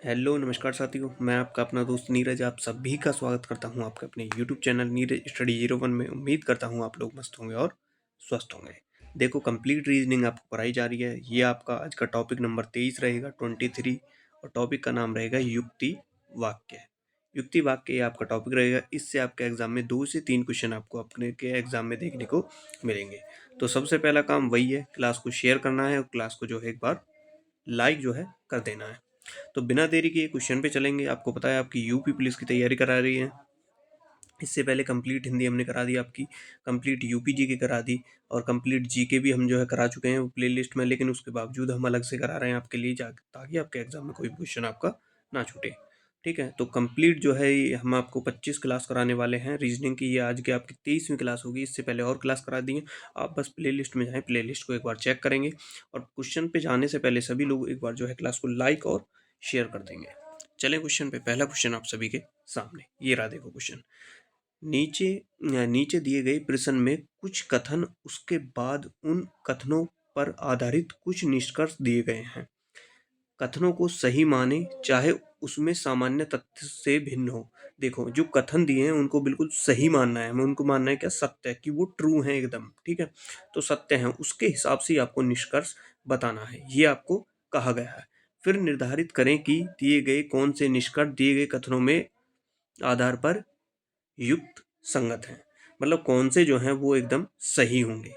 Hello नमस्कार साथियों, मैं आपका अपना दोस्त नीरज आप सभी का स्वागत करता हूं आपके अपने यूट्यूब चैनल नीरज स्टडी 01 में। उम्मीद करता हूं आप लोग मस्त होंगे और स्वस्थ होंगे। देखो, कंप्लीट रीजनिंग आपको कराई जा रही है। ये आपका आज का टॉपिक नंबर 23 रहेगा, 23, और टॉपिक का नाम रहेगा युक्ति वाक्य। युक्ति वाक्य ये आपका टॉपिक रहेगा। इससे आपके एग्जाम में 2 से 3 क्वेश्चन आपको अपने के एग्जाम में देखने को मिलेंगे। तो सबसे पहला काम वही है, क्लास को शेयर करना है और क्लास को जो है एक बार लाइक जो है कर देना है। तो बिना देरी के क्वेश्चन पे चलेंगे। आपको पता है आपकी यूपी पुलिस की तैयारी करा रही है। इससे पहले कंप्लीट हिंदी हमने करा दी आपकी, कंप्लीट यूपी जी की करा दी, और कंप्लीट जीके भी हम जो है करा चुके हैं प्ले लिस्ट में। लेकिन उसके बावजूद हम अलग से करा रहे हैं आपके लिए, ताकि आपके एग्जाम में कोई क्वेश्चन आपका ना छूटे। ठीक है, तो कंप्लीट जो है ये हम आपको 25 क्लास कराने वाले हैं रीजनिंग की। ये आज की आपकी 23वीं क्लास होगी। इससे पहले और क्लास करा दी है। आप बस प्ले लिस्ट में जाएँ, प्ले लिस्ट को एक बार चेक करेंगे, और क्वेश्चन पे जाने से पहले सभी लोग एक बार जो है क्लास को लाइक और शेयर कर देंगे। चलें क्वेश्चन पे। पहला क्वेश्चन आप सभी के सामने ये रहा। देखो क्वेश्चन, नीचे नीचे दिए गए प्रश्न में कुछ कथन, उसके बाद उन कथनों पर आधारित कुछ निष्कर्ष दिए गए हैं। कथनों को सही माने, चाहे उसमें सामान्य तथ्य से भिन्न हो। देखो, जो कथन दिए हैं उनको बिल्कुल सही मानना है हमें। उनको मानना है क्या? सत्य, कि वो ट्रू है एकदम। ठीक है, तो सत्य है, उसके हिसाब से ही आपको निष्कर्ष बताना है। ये आपको कहा गया है। फिर निर्धारित करें कि दिए गए कौन से निष्कर्ष दिए गए कथनों में आधार पर युक्त संगत हैं। मतलब कौन से जो हैं वो एकदम सही होंगे।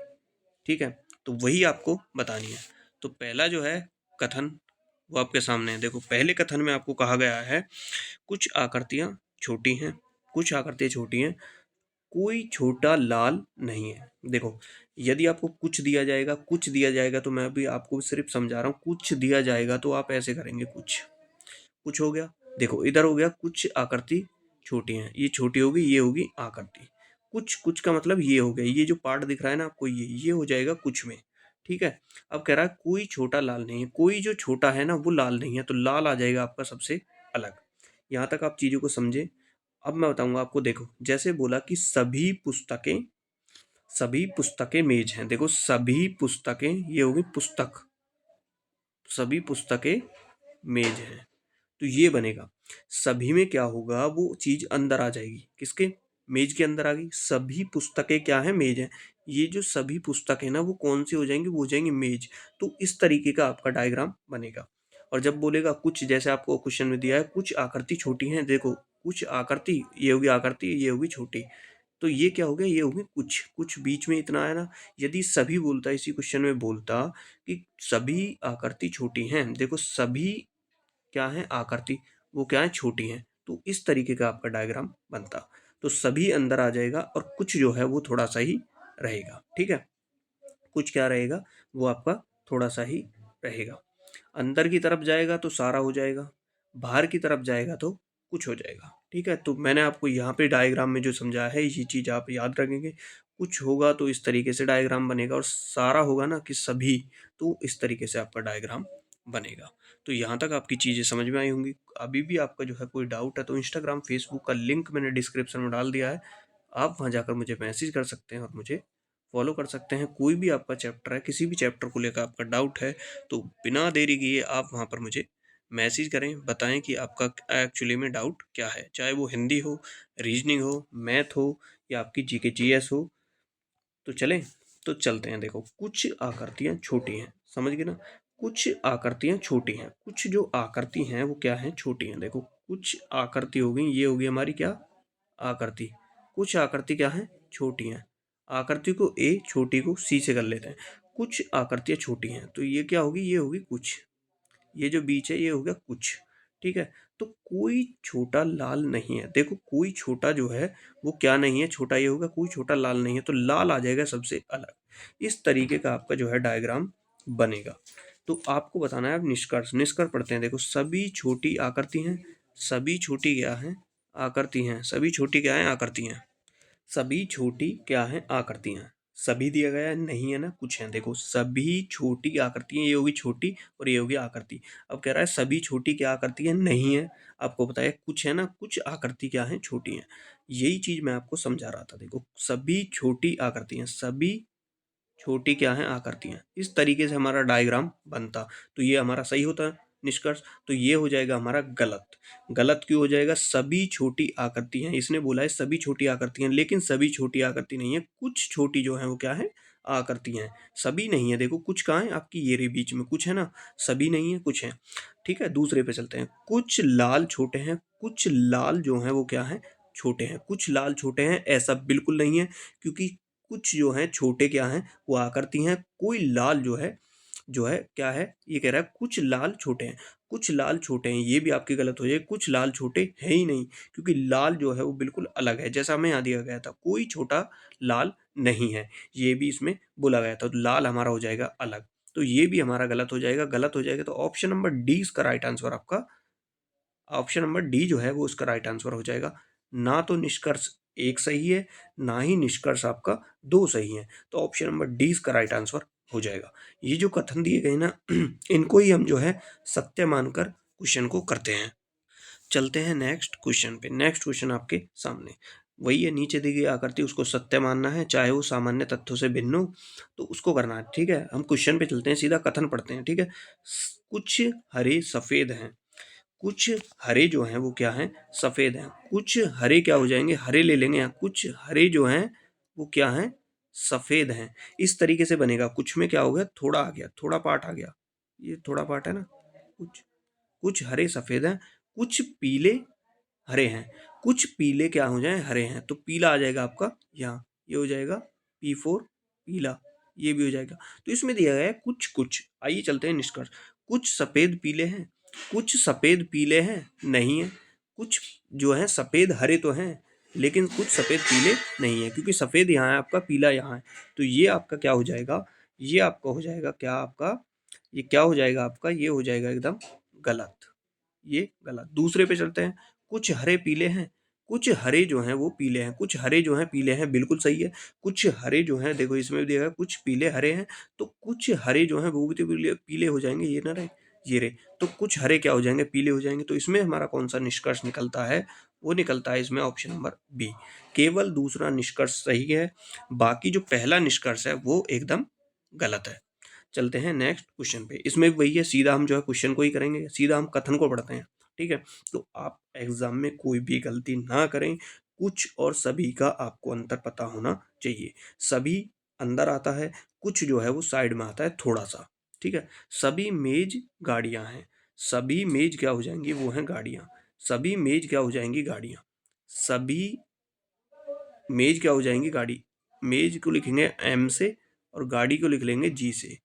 ठीक है, तो वही आपको बतानी है। तो पहला जो है कथन वो आपके सामने है। देखो, पहले कथन में आपको कहा गया है कुछ आकृतियां छोटी हैं, कुछ आकृतियां छोटी हैं, कोई छोटा लाल नहीं है। देखो, यदि आपको कुछ दिया जाएगा, कुछ दिया जाएगा, तो मैं अभी आपको सिर्फ समझा रहा हूँ। कुछ दिया जाएगा तो आप ऐसे करेंगे, कुछ हो गया। देखो, इधर हो गया कुछ आकृति छोटी हैं, ये छोटी होगी, ये होगी आकृति। कुछ कुछ का मतलब ये हो गया, ये जो पार्ट दिख रहा है ना आपको, ये हो जाएगा कुछ में। ठीक है, अब कह रहा है कोई छोटा लाल नहीं है। कोई जो छोटा है ना वो लाल नहीं है, तो लाल आ जाएगा आपका सबसे अलग। यहाँ तक आप चीजों को समझे। अब मैं बताऊंगा आपको। देखो, जैसे बोला कि सभी पुस्तकें मेज हैं। देखो, सभी पुस्तकें, ये होगी पुस्तक, सभी पुस्तकें मेज हैं, तो ये बनेगा। सभी में क्या होगा, वो चीज अंदर आ जाएगी। किसके? मेज के अंदर आ गई। सभी पुस्तकें क्या है? मेज है। ये जो सभी पुस्तक है ना वो कौन सी हो जाएंगी? वो हो जाएंगी मेज। तो इस तरीके का आपका डायग्राम बनेगा। और जब बोलेगा कुछ, जैसे आपको क्वेश्चन में दिया है कुछ आकृति छोटी हैं। देखो, कुछ आकृति, ये होगी आकृति, ये होगी छोटी। तो ये क्या हो गया? ये होगी कुछ। कुछ बीच में इतना है ना। यदि सभी बोलता, इसी क्वेश्चन में बोलता कि सभी आकृति छोटी हैं, देखो सभी क्या है? आकृति, वो क्या है? छोटी हैं। तो इस तरीके का आपका डायग्राम बनता। तो सभी अंदर आ जाएगा और कुछ जो है वो थोड़ा सा ही रहेगा। ठीक है, कुछ क्या रहेगा? वो आपका थोड़ा सा ही रहेगा। अंदर की तरफ जाएगा तो सारा हो जाएगा, बाहर की तरफ जाएगा तो कुछ हो जाएगा। ठीक है, तो मैंने आपको यहाँ पे डायग्राम में जो समझाया है ये चीज़ आप याद रखेंगे। कुछ होगा तो इस तरीके से डायग्राम बनेगा, और सारा होगा ना कि सभी, तो इस तरीके से आपका डायग्राम बनेगा। तो यहाँ तक आपकी चीज़ें समझ में आई होंगी। अभी भी आपका जो है कोई डाउट है तो इंस्टाग्राम फेसबुक का लिंक मैंने डिस्क्रिप्शन में डाल दिया है। आप वहाँ जाकर मुझे मैसेज कर सकते हैं और मुझे फॉलो कर सकते हैं। कोई भी आपका चैप्टर है, किसी भी चैप्टर को लेकर आपका डाउट है, तो बिना देरी किए आप वहाँ पर मुझे मैसेज करें, बताएं कि आपका एक्चुअली में डाउट क्या है। चाहे वो हिंदी हो, रीजनिंग हो, मैथ हो, या आपकी जीके जीएस हो। तो चलें, तो चलते हैं। देखो, कुछ आकृतियाँ छोटी हैं, समझ गए ना? कुछ आकृतियाँ छोटी हैं। कुछ जो आकृति हैं वो क्या हैं? छोटी हैं। देखो, कुछ आकृति हो गई, ये होगी हमारी क्या? आकृति। कुछ आकृति क्या है? छोटी हैं। आकृति को ए, छोटी को सी से कर लेते हैं। कुछ आकृतियाँ छोटी हैं, तो ये क्या होगी? ये होगी कुछ। ये जो बीच है ये हो गया कुछ। ठीक है, तो कोई छोटा लाल नहीं है। देखो, कोई छोटा जो है वो क्या नहीं है? छोटा। ये होगा कोई छोटा लाल नहीं है, तो लाल आ जाएगा सबसे अलग। इस तरीके का आपका जो है डायग्राम बनेगा। तो आपको बताना है अब निष्कर्ष। निष्कर्ष पढ़ते हैं। देखो, सभी छोटी आकृति हैं, सभी छोटी क्या है? आकृति हैं। सभी छोटी क्या है? आकृति हैं। सभी छोटी क्या है? आकृतियां। सभी दिया गया है? नहीं है ना, कुछ है। देखो, सभी छोटी आकृतियां, ये होगी छोटी और ये होगी आकृति। अब कह रहा है सभी छोटी क्या आकृति है? नहीं है। आपको बताया कुछ है ना, कुछ आकृति क्या है? छोटी है। यही चीज मैं आपको समझा रहा था। देखो, सभी छोटी आकृतियां, सभी छोटी क्या है? आकृतियां। इस तरीके से हमारा डायग्राम बनता, तो ये हमारा सही होता है। निष्कर्ष, तो ये हो जाएगा हमारा गलत। गलत क्यों हो जाएगा? सभी छोटी आकृति हैं, इसने बोला है सभी छोटी आकृति हैं, लेकिन सभी छोटी आकृति नहीं है, कुछ छोटी जो है वो क्या है? आकृतियां हैं, सभी नहीं है। देखो कुछ कहाँ है आपकी, ये रही बीच में, कुछ है ना, सभी नहीं है, कुछ है। ठीक है, दूसरे पे चलते हैं। कुछ लाल छोटे हैं, कुछ लाल जो है वो क्या है? छोटे हैं। कुछ लाल छोटे हैं ऐसा बिल्कुल नहीं है, क्योंकि कुछ जो है छोटे क्या हैं? वो आकृति हैं। कोई लाल जो है क्या है? ये कह रहा है कुछ लाल छोटे हैं। कुछ लाल छोटे हैं, ये भी आपकी गलत हो जाएगी। कुछ लाल छोटे है ही नहीं, क्योंकि लाल जो है वो बिल्कुल अलग है, जैसा हमें यहाँ दिया गया था, कोई छोटा लाल नहीं है, ये भी इसमें बोला गया था। तो लाल हमारा हो जाएगा अलग, तो ये भी हमारा गलत हो जाएगा। गलत हो जाएगा तो ऑप्शन नंबर डी इसका राइट आंसर आपका, ऑप्शन नंबर डी जो है वो इसका राइट आंसर हो जाएगा। ना तो निष्कर्ष एक सही है, ना ही निष्कर्ष आपका दो सही है, तो ऑप्शन नंबर डी इसका राइट आंसर हो जाएगा। ये जो कथन दिए गए ना इनको ही हम जो है सत्य मानकर क्वेश्चन को करते हैं। चलते हैं नेक्स्ट क्वेश्चन पे। नेक्स्ट क्वेश्चन आपके सामने वही है, नीचे दी गई आकृति उसको सत्य मानना है, चाहे वो सामान्य तथ्यों से भिन्न हो, तो उसको करना है। ठीक है, हम क्वेश्चन पे चलते हैं, सीधा कथन पढ़ते हैं। ठीक है, कुछ हरे सफेद हैं, कुछ हरे जो हैं वो क्या हैं? सफेद हैं। कुछ हरे क्या हो जाएंगे? हरे ले लेंगे यहाँ। कुछ हरे जो हैं वो क्या हैं? सफेद हैं। इस तरीके से बनेगा। कुछ में क्या हो गया? थोड़ा आ गया, थोड़ा पार्ट आ गया, ये थोड़ा पार्ट है ना। कुछ कुछ हरे सफेद हैं, कुछ पीले हरे हैं। कुछ पीले क्या हो जाए? हरे हैं, तो पीला आ जाएगा आपका यहाँ, ये हो जाएगा P4 पीला, ये भी हो जाएगा। तो इसमें दिया गया है कुछ कुछ। आइए चलते हैं निष्कर्ष। कुछ सफेद पीले हैं, कुछ सफेद पीले हैं नहीं है, कुछ जो है सफेद हरे तो हैं, लेकिन कुछ सफेद पीले नहीं है, क्योंकि सफेद यहाँ है आपका, पीला यहाँ है, तो ये आपका क्या हो जाएगा? ये आपका हो जाएगा क्या आपका? ये क्या हो जाएगा आपका? ये हो जाएगा एकदम गलत, ये गलत। दूसरे पे चलते हैं। कुछ हरे पीले हैं, कुछ हरे जो हैं वो पीले हैं। कुछ हरे जो हैं पीले हैं, बिल्कुल सही है। कुछ हरे जो हैं, देखो इसमें भी दिया गया कुछ पीले हरे हैं, तो कुछ हरे जो हैं वो भी तो पीले पीले हो जाएंगे, ये ना रहे, ये रहे, तो कुछ हरे क्या हो जाएंगे? पीले हो जाएंगे। तो इसमें हमारा कौन सा निष्कर्ष निकलता है? वो निकलता है इसमें ऑप्शन नंबर बी। केवल दूसरा निष्कर्ष सही है, बाकी जो पहला निष्कर्ष है वो एकदम गलत है। चलते हैं नेक्स्ट क्वेश्चन पे। इसमें वही है, सीधा हम जो है क्वेश्चन को ही करेंगे, सीधा हम कथन को पढ़ते हैं। ठीक है, तो आप एग्जाम में कोई भी गलती ना करें। कुछ और सभी का आपको अंतर पता होना चाहिए। सभी अंदर आता है, कुछ जो है वो साइड में आता है थोड़ा सा। ठीक है, सभी मेज गाड़ियां हैं। सभी मेज क्या हो जाएंगी? वो हैं गाड़ियां। सभी मेज क्या हो जाएंगी? गाड़ियां। सभी मेज क्या हो जाएंगी? गाड़ी। मेज को लिखेंगे एम से और गाड़ी को लिख लेंगे जी से।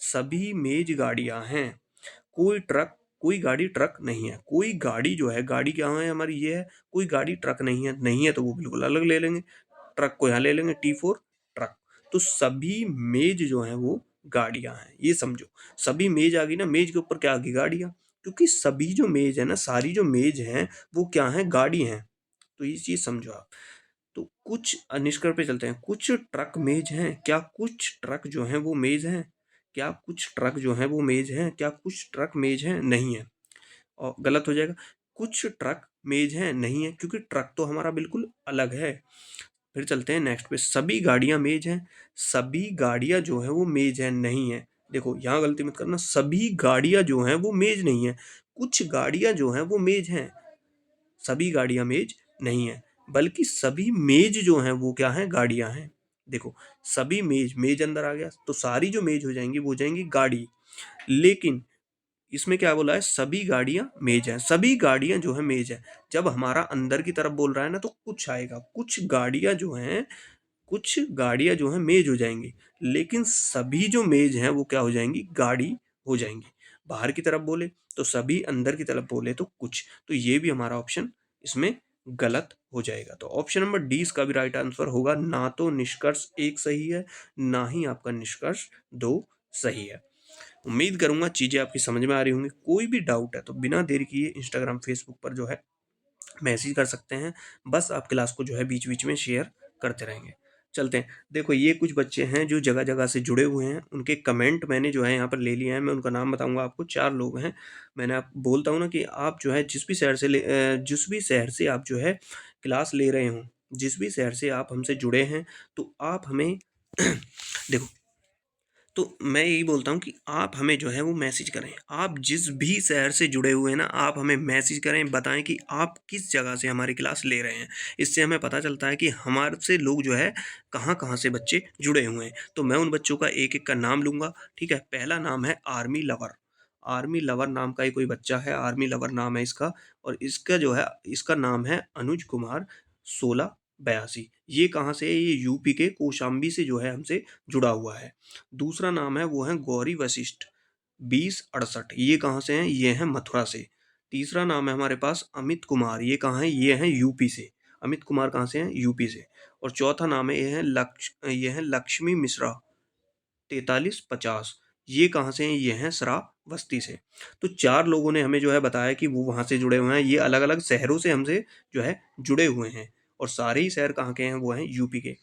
सभी मेज गाड़ियां हैं। कोई ट्रक, कोई गाड़ी ट्रक नहीं है। कोई गाड़ी जो है, गाड़ी क्या है हमारी? ये है। कोई गाड़ी ट्रक नहीं है, नहीं है तो वो बिल्कुल अलग ले लेंगे। ट्रक को यहाँ ले लेंगे T4 ट्रक। तो सभी मेज जो है वो गाड़ियां हैं, ये समझो। सभी मेज आ गई ना, मेज के ऊपर क्या आ गई? गाड़ियां, क्योंकि सभी जो मेज है ना, सारी जो मेज हैं वो क्या है? गाड़ी हैं। तो ये चीज समझो आप। तो कुछ निष्कर्ष पे चलते हैं। कुछ ट्रक मेज हैं, क्या कुछ ट्रक जो हैं वो मेज हैं? क्या कुछ ट्रक जो हैं वो मेज हैं? क्या कुछ ट्रक मेज हैं? नहीं है, और गलत हो जाएगा। कुछ ट्रक मेज हैं नहीं है, क्योंकि ट्रक तो हमारा बिल्कुल अलग है। फिर चलते हैं नेक्स्ट पे। सभी गाड़ियां मेज हैं। सभी गाड़ियां जो है वो मेज हैं नहीं है। देखो यहाँ गलती मत करना, सभी गाड़ियां जो हैं वो मेज नहीं है। कुछ गाड़ियां जो हैं वो मेज हैं, सभी गाड़ियां मेज नहीं है, बल्कि सभी मेज जो हैं वो क्या हैं? गाड़ियां हैं। देखो सभी मेज, मेज अंदर आ गया, तो सारी जो मेज हो जाएंगी वो हो जाएंगी गाड़ी। लेकिन इसमें क्या बोला है? सभी गाड़ियां मेज हैं। सभी गाड़ियां जो है मेज है। जब हमारा अंदर की तरफ बोल रहा है ना, तो कुछ आएगा। कुछ गाड़ियां जो हैं, कुछ गाड़ियां जो हैं मेज हो जाएंगी, लेकिन सभी जो मेज हैं वो क्या हो जाएंगी? गाड़ी हो जाएंगी। बाहर की तरफ बोले तो सभी, अंदर की तरफ बोले तो कुछ, तो ये भी हमारा ऑप्शन इसमें गलत हो जाएगा। तो ऑप्शन नंबर डी इसका भी राइट आंसर होगा। ना तो निष्कर्ष एक सही है, ना ही आपका निष्कर्ष दो सही है। उम्मीद करूंगा चीजें आपकी समझ में आ रही होंगी। कोई भी डाउट है तो बिना देर किए इंस्टाग्राम फेसबुक पर जो है मैसेज कर सकते हैं। बस आप क्लास को जो है बीच बीच में शेयर करते रहेंगे। चलते हैं। देखो ये कुछ बच्चे हैं जो जगह जगह से जुड़े हुए हैं, उनके कमेंट मैंने जो है यहाँ पर ले लिए हैं। मैं उनका नाम बताऊंगा आपको, 4 लोग हैं। मैंने आप बोलता हूँ ना कि आप जो है जिस भी शहर से जिस भी शहर से आप जो है क्लास ले रहे हो, जिस भी शहर से आप हमसे जुड़े हैं, तो आप हमें देखो, तो मैं यही बोलता हूँ कि आप हमें जो है वो मैसेज करें। आप जिस भी शहर से जुड़े हुए हैं ना, आप हमें मैसेज करें, बताएँ कि आप किस जगह से हमारी क्लास ले रहे हैं। इससे हमें पता चलता है कि हमारे से लोग जो है कहाँ-कहाँ से बच्चे जुड़े हुए हैं। तो मैं उन बच्चों का एक-एक का नाम लूँगा, ठीक है? पहला नाम है आर्मी लवर। आर्मी लवर नाम का ही कोई बच्चा है, आर्मी लवर नाम है इसका, और इसका जो है इसका नाम है अनुज कुमार 1682। ये कहाँ से है? ये यूपी के कौशाम्बी से जो है हमसे जुड़ा हुआ है। दूसरा नाम है वो है गौरी वशिष्ठ 2068। ये कहाँ से हैं? ये हैं मथुरा से। तीसरा नाम है हमारे पास अमित कुमार। ये कहाँ है? ये हैं यूपी से। अमित कुमार कहाँ से हैं? यूपी से। और चौथा नाम है ये है लक्ष्मी मिश्रा 4350। ये कहाँ से हैं? ये हैं श्रावस्ती से। तो 4 लोगों ने हमें जो है बताया कि वो वहाँ से जुड़े हुए हैं। ये अलग-अलग शहरों से हमसे जो है जुड़े हुए हैं, और सारे ही शहर कहाँ के हैं? वो हैं यूपी के।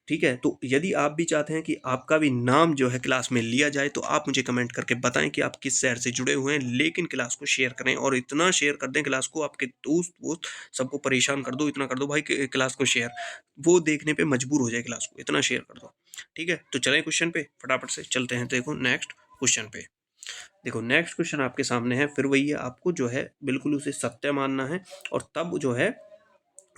ठीक है? तो यदि आप भी चाहते हैं कि आपका भी नाम जो है क्लास में लिया जाए, तो आप मुझे कमेंट करके बताएँ कि आप किस शहर से जुड़े हुए हैं। लेकिन क्लास को शेयर करें, और इतना शेयर कर दें क्लास को, आपके दोस्त-वोस्त सबको परेशान कर दो, इतना कर दो भाई कि क्लास को शेयर। वो देखने पे मजबूर हो जाए क्लास को, इतना शेयर कर दो। ठीक है? तो चलें क्वेश्चन पे, फटाफट से चलते हैं देखो नेक्स्ट क्वेश्चन पे। देखो नेक्स्ट क्वेश्चन आपके सामने है, फिर वही है, आपको जो है बिल्कुल उसे सत्य मानना है, और तब जो है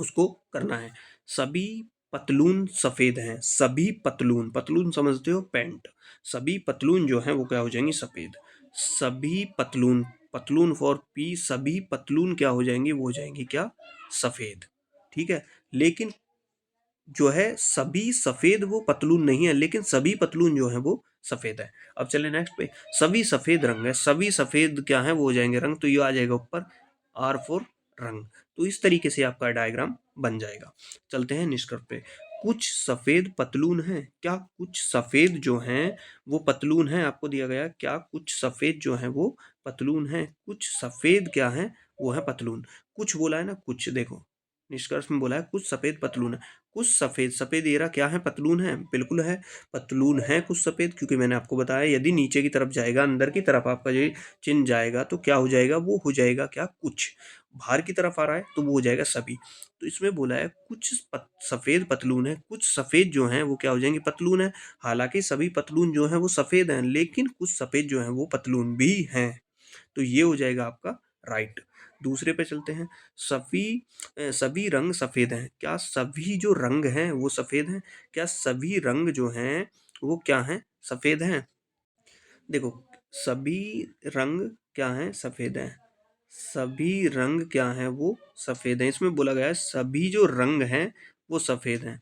उसको करना है। सभी पतलून सफ़ेद हैं। सभी पतलून, पतलून समझते हो? पैंट। सभी पतलून जो हैं वो क्या हो जाएंगी? सफ़ेद। सभी पतलून, पतलून फॉर पी, सभी पतलून क्या हो जाएंगी? वो हो जाएंगी क्या? सफ़ेद। ठीक है? लेकिन जो है सभी सफ़ेद वो पतलून नहीं है, लेकिन सभी पतलून जो है वो सफ़ेद है। अब चले नेक्स्ट पे। सभी सफ़ेद रंग है। सभी सफ़ेद क्या है? वो हो जाएंगे रंग, तो ये आ जाएगा ऊपर आर फॉर रंग। तो इस तरीके से आपका डायग्राम बन जाएगा। चलते हैं निष्कर्ष पे। कुछ सफ़ेद पतलून हैं। क्या कुछ सफ़ेद जो हैं वो पतलून हैं? आपको दिया गया है, क्या कुछ सफ़ेद जो हैं वो पतलून हैं? कुछ सफ़ेद क्या हैं? वो है पतलून। कुछ बोला है ना, कुछ देखो निष्कर्ष में बोला है कुछ सफ़ेद पतलून है। कुछ सफ़ेद, सफ़ेद येरा क्या है? पतलून है। बिल्कुल है, पतलून है कुछ सफ़ेद, क्योंकि मैंने आपको बताया यदि नीचे की तरफ जाएगा, अंदर की तरफ आपका ये चिन्ह जाएगा, तो क्या हो जाएगा? वो हो जाएगा क्या? कुछ। बाहर की तरफ आ रहा है तो वो हो जाएगा सभी। तो इसमें बोला है कुछ सफ़ेद पतलून है, कुछ सफ़ेद जो हैं वो क्या हो जाएंगे? पतलून है। हालांकि सभी पतलून जो हैं वो सफ़ेद हैं, लेकिन कुछ सफ़ेद जो हैं वो पतलून भी हैं। तो ये हो जाएगा आपका राइट। दूसरे पे चलते हैं। सभी सभी रंग सफ़ेद हैं। क्या सभी जो रंग हैं वो सफ़ेद हैं? क्या सभी रंग जो हैं वो क्या हैं? सफ़ेद हैं। देखो सभी रंग क्या हैं? सफ़ेद हैं। सभी रंग क्या हैं? वो सफ़ेद हैं। इसमें बोला गया है सभी जो रंग हैं वो सफ़ेद हैं।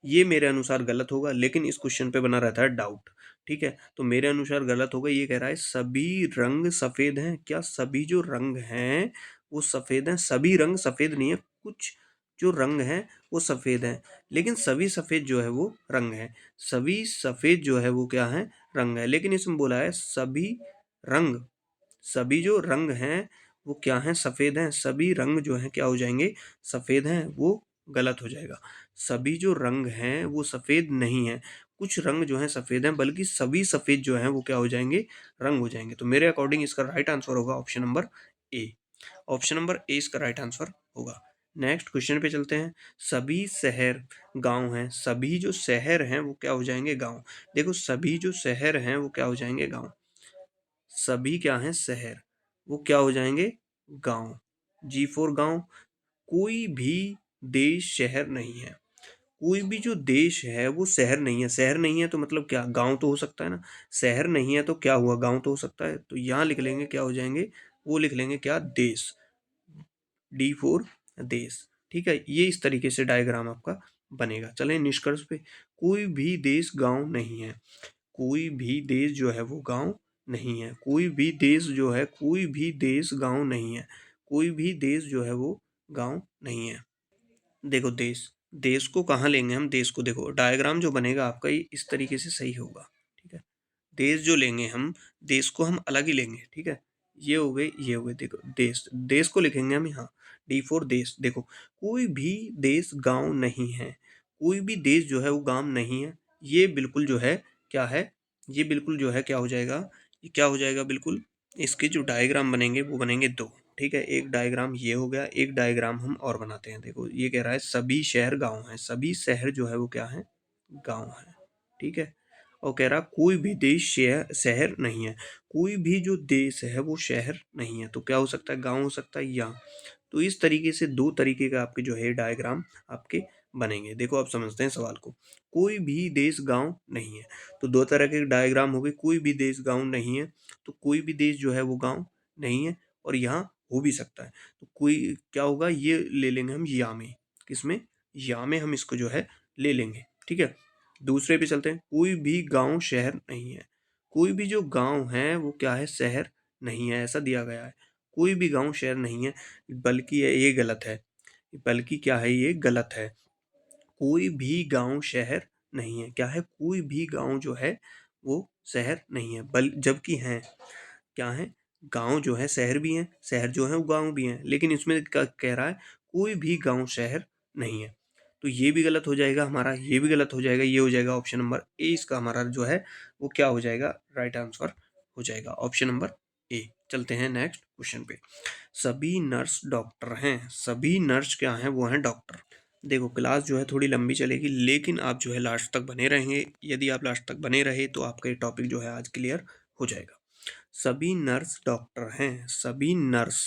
ये मेरे अनुसार गलत होगा, लेकिन इस क्वेश्चन पे बना रहता है डाउट। ठीक है? तो मेरे अनुसार गलत होगा। ये कह रहा है सभी रंग सफ़ेद हैं। क्या सभी जो रंग हैं वो सफ़ेद हैं? सभी रंग सफ़ेद नहीं है, कुछ जो रंग हैं वो सफ़ेद हैं, लेकिन सभी सफ़ेद जो है वो रंग है। सभी सफ़ेद जो है वो क्या है? रंग है। लेकिन इसमें बोला है सभी रंग, सभी जो रंग हैं वो क्या हैं? सफ़ेद हैं। सभी रंग जो हैं क्या हो जाएंगे? सफ़ेद हैं। वो गलत हो जाएगा। सभी जो रंग हैं वो सफ़ेद नहीं हैं। कुछ रंग जो हैं सफ़ेद हैं, बल्कि सभी सफ़ेद जो हैं वो क्या हो जाएंगे? रंग हो जाएंगे। तो मेरे अकॉर्डिंग इसका राइट आंसर होगा option number A. Option number A इसका राइट आंसर होगा। नेक्स्ट क्वेश्चन पे चलते हैं। सभी शहर गांव हैं। सभी जो शहर हैं वो क्या हो जाएंगे? गांव। देखो सभी जो शहर हैं वो क्या हो जाएंगे? गांव। सभी क्या हैं? शहर, वो क्या हो जाएंगे? गांव। जी फॉर गांव। कोई भी देश शहर नहीं है। कोई भी जो देश है वो शहर नहीं है। शहर नहीं है तो मतलब क्या? गांव तो हो सकता है ना। शहर नहीं है तो क्या हुआ? गांव तो हो सकता है। तो यहाँ लिख लेंगे क्या हो जाएंगे? वो लिख लेंगे क्या? देश। डी फोर देश। ठीक है? ये इस तरीके से डायग्राम आपका बनेगा। चलें निष्कर्ष पे। कोई भी देश गांव नहीं है। कोई भी देश जो है वो गांव नहीं है। कोई भी देश जो है, कोई भी देश गांव नहीं है। कोई भी देश जो है वो गांव नहीं है। देखो देश, देश को कहाँ लेंगे हम? देश को देखो डायग्राम जो बनेगा आपका ये इस तरीके से सही होगा। ठीक है? देश जो लेंगे हम, देश को हम अलग ही लेंगे। ठीक है? ये हो गए, ये हो गए। देखो देश, देश को लिखेंगे हम यहाँ डी फोर देश। देखो कोई भी देश गांव नहीं है। कोई भी देश जो है वो गांव नहीं है। ये बिल्कुल जो है क्या है? ये बिल्कुल जो है क्या हो जाएगा? ये क्या हो जाएगा? बिल्कुल इसके जो डायग्राम बनेंगे वो बनेंगे दो। ठीक है? एक डायग्राम ये हो गया, एक डायग्राम हम और बनाते हैं। देखो ये कह रहा है सभी शहर गांव हैं। सभी शहर जो है वो क्या है? गांव है। ठीक है? और कह रहा कोई भी देश शहर नहीं है। कोई भी जो देश है वो शहर नहीं है, तो क्या हो सकता है, गांव हो सकता है या। तो इस तरीके से दो तरीके का आपके जो है डायग्राम आपके बनेंगे। देखो आप समझते हैं सवाल को। कोई भी देश गांव नहीं है, तो दो तरह के डायग्राम हो गए। कोई भी देश गांव नहीं है, तो कोई भी देश जो है वो गांव नहीं है, और यहाँ हो भी सकता है। तो कोई क्या होगा, ये ले लेंगे हम या में। किसमें, या में हम इसको जो है ले लेंगे। ठीक है, दूसरे पे चलते हैं। कोई भी गांव शहर नहीं है। कोई भी जो गांव है वो क्या है, शहर नहीं है, ऐसा दिया गया है। कोई भी गांव शहर नहीं है, बल्कि ये गलत है। बल्कि क्या है, ये गलत है। कोई भी गांव शहर नहीं है, क्या है, कोई भी गांव जो है वो शहर नहीं है, जबकि है, क्या है, गांव जो है शहर भी हैं, शहर जो है वो गांव भी हैं, लेकिन इसमें कह रहा है कोई भी गांव शहर नहीं है। तो ये भी गलत हो जाएगा हमारा, ये भी गलत हो जाएगा, ये हो जाएगा ऑप्शन नंबर ए, इसका हमारा जो है वो क्या हो जाएगा, राइट आंसर हो जाएगा ऑप्शन नंबर ए। चलते हैं नेक्स्ट क्वेश्चन पे। सभी नर्स डॉक्टर हैं। सभी नर्स क्या हैं, वो हैं डॉक्टर। देखो क्लास जो है थोड़ी लंबी चलेगी, लेकिन आप जो है लास्ट तक बने रहेंगे। यदि आप लास्ट तक बने रहे तो आपका ये टॉपिक जो है आज क्लियर हो जाएगा। सभी नर्स डॉक्टर हैं। सभी नर्स,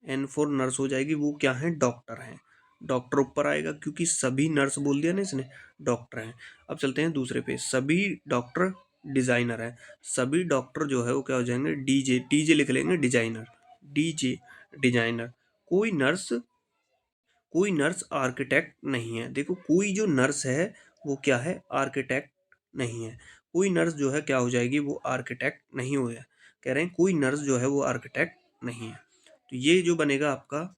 एन फोर नर्स हो जाएगी, वो क्या है, डॉक्टर हैं। डॉक्टर ऊपर आएगा क्योंकि सभी नर्स बोल दिया ना इसने, डॉक्टर हैं। अब चलते हैं दूसरे पे। सभी डॉक्टर डिजाइनर हैं। सभी डॉक्टर जो है वो क्या हो जाएंगे, डीजे, डीजे लिख लेंगे, डिजाइनर, डीजे डिजाइनर। कोई नर्स, कोई नर्स आर्किटेक्ट नहीं है। देखो कोई जो नर्स है वो क्या है, आर्किटेक्ट नहीं है। कोई नर्स जो है क्या हो जाएगी, वो आर्किटेक्ट नहीं हो गया। कह रहे हैं कोई नर्स जो है वो आर्किटेक्ट नहीं है, तो ये जो बनेगा आपका।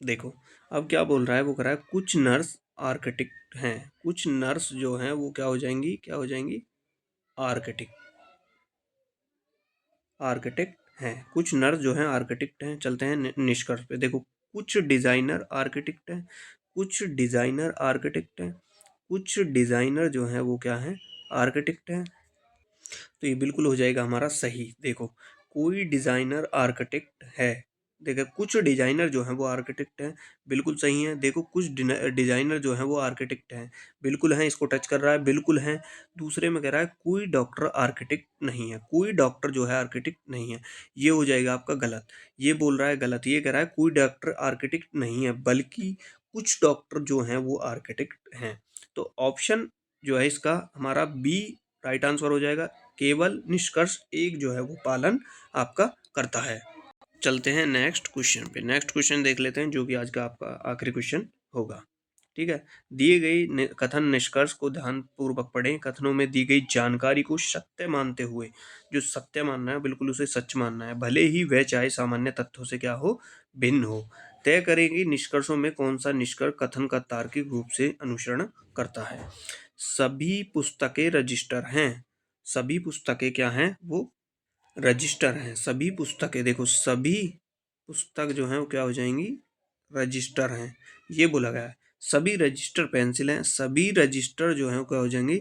देखो अब क्या बोल रहा है, वो कह रहा है कुछ नर्स आर्किटेक्ट हैं। कुछ नर्स जो हैं वो क्या हो जाएंगी, क्या हो जाएंगी, आर्किटेक्ट, आर्किटेक्ट हैं। कुछ नर्स जो हैं आर्किटेक्ट हैं। चलते हैं निष्कर्ष पे। देखो कुछ डिजाइनर आर्किटेक्ट हैं, कुछ डिजाइनर आर्किटेक्ट हैं, कुछ डिजाइनर जो हैं वो क्या हैं, आर्किटेक्ट हैं। तो ये बिल्कुल हो जाएगा हमारा सही। देखो कोई डिजाइनर आर्किटेक्ट है। देखो कुछ डिजाइनर जो हैं वो आर्किटेक्ट हैं, बिल्कुल सही है। देखो कुछ डिजाइनर जो हैं वो आर्किटेक्ट हैं, बिल्कुल हैं, इसको टच कर रहा है, बिल्कुल हैं। दूसरे में कह रहा है कोई डॉक्टर आर्किटेक्ट नहीं है। कोई डॉक्टर जो है आर्किटेक्ट नहीं है, ये हो जाएगा आपका गलत। ये बोल रहा है गलत, ये कह रहा है कोई डॉक्टर आर्किटेक्ट नहीं है, बल्कि कुछ डॉक्टर जो हैं वो आर्किटेक्ट हैं। तो ऑप्शन जो है इसका हमारा बी राइट आंसर हो जाएगा। केवल निष्कर्ष एक जो है वो पालन आपका करता है। चलते हैं नेक्स्ट क्वेश्चन पे। नेक्स्ट क्वेश्चन देख लेते हैं, जो कि आज का आपका आखिरी क्वेश्चन होगा। ठीक है, दिए गई कथन निष्कर्ष को ध्यान पूर्वक पढ़ें। कथनों में दी गई जानकारी को सत्य मानते हुए, जो सत्य मानना है बिल्कुल उसे सच मानना है, भले ही वह चाहे सामान्य तथ्यों से क्या हो, भिन्न हो। तय करेंगे निष्कर्षों में कौन सा निष्कर्ष कथन का तार्किक रूप से अनुसरण करता है। सभी पुस्तकें रजिस्टर हैं। सभी पुस्तकें क्या हैं, वो रजिस्टर हैं। सभी पुस्तकें, देखो सभी पुस्तक जो हैं वो क्या हो जाएंगी, रजिस्टर हैं, ये बोला गया है। सभी रजिस्टर पेंसिल हैं। सभी रजिस्टर जो हैं वो क्या हो जाएंगी,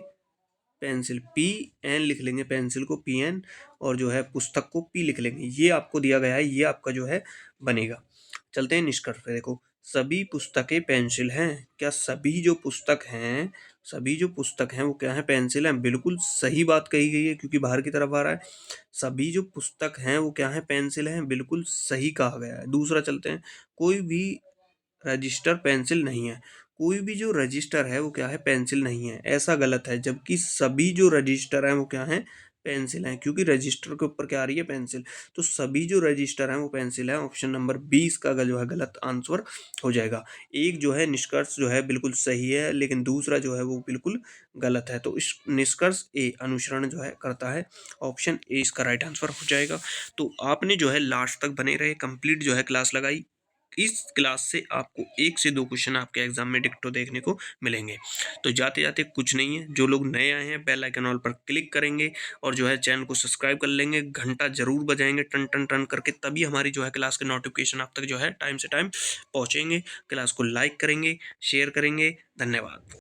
पेंसिल, पी एन लिख लेंगे, पेंसिल को पी एन, और जो है पुस्तक को पी लिख लेंगे। ये आपको दिया गया है, ये आपका जो है बनेगा। चलते हैं निष्कर्ष पे। देखो सभी पुस्तकें पेंसिल हैं। क्या सभी जो पुस्तक हैं, सभी जो पुस्तक हैं वो क्या है, पेंसिल हैं, बिल्कुल सही बात कही गई है क्योंकि बाहर की तरफ आ रहा है। सभी जो पुस्तक हैं वो क्या है, पेंसिल हैं, बिल्कुल सही कहा गया है। दूसरा चलते हैं, कोई भी रजिस्टर पेंसिल नहीं है। कोई भी जो रजिस्टर है वो क्या है, पेंसिल नहीं है, ऐसा गलत है। जबकि सभी जो रजिस्टर हैं वो क्या है, पेंसिल हैं, क्योंकि रजिस्टर के ऊपर क्या आ रही है, पेंसिल। तो सभी जो रजिस्टर हैं वो पेंसिल है। ऑप्शन नंबर 20 का जो है गलत आंसर हो जाएगा। एक जो है निष्कर्ष जो है बिल्कुल सही है, लेकिन दूसरा जो है वो बिल्कुल गलत है। तो इस निष्कर्ष ए अनुसरण जो है करता है, ऑप्शन ए इसका राइट आंसर हो जाएगा। तो आपने जो है लास्ट तक बने रहे, कंप्लीट जो है क्लास लगाई। इस क्लास से आपको 1 से 2 क्वेश्चन आपके एग्जाम में डिक्टो देखने को मिलेंगे। तो जाते जाते कुछ नहीं है, जो लोग नए आए हैं बेल आइकन ऑल पर क्लिक करेंगे और जो है चैनल को सब्सक्राइब कर लेंगे, घंटा जरूर बजाएंगे टन टन टन करके, तभी हमारी जो है क्लास के नोटिफिकेशन आप तक जो है टाइम से टाइम पहुंचेंगे। क्लास को लाइक करेंगे, शेयर करेंगे। धन्यवाद।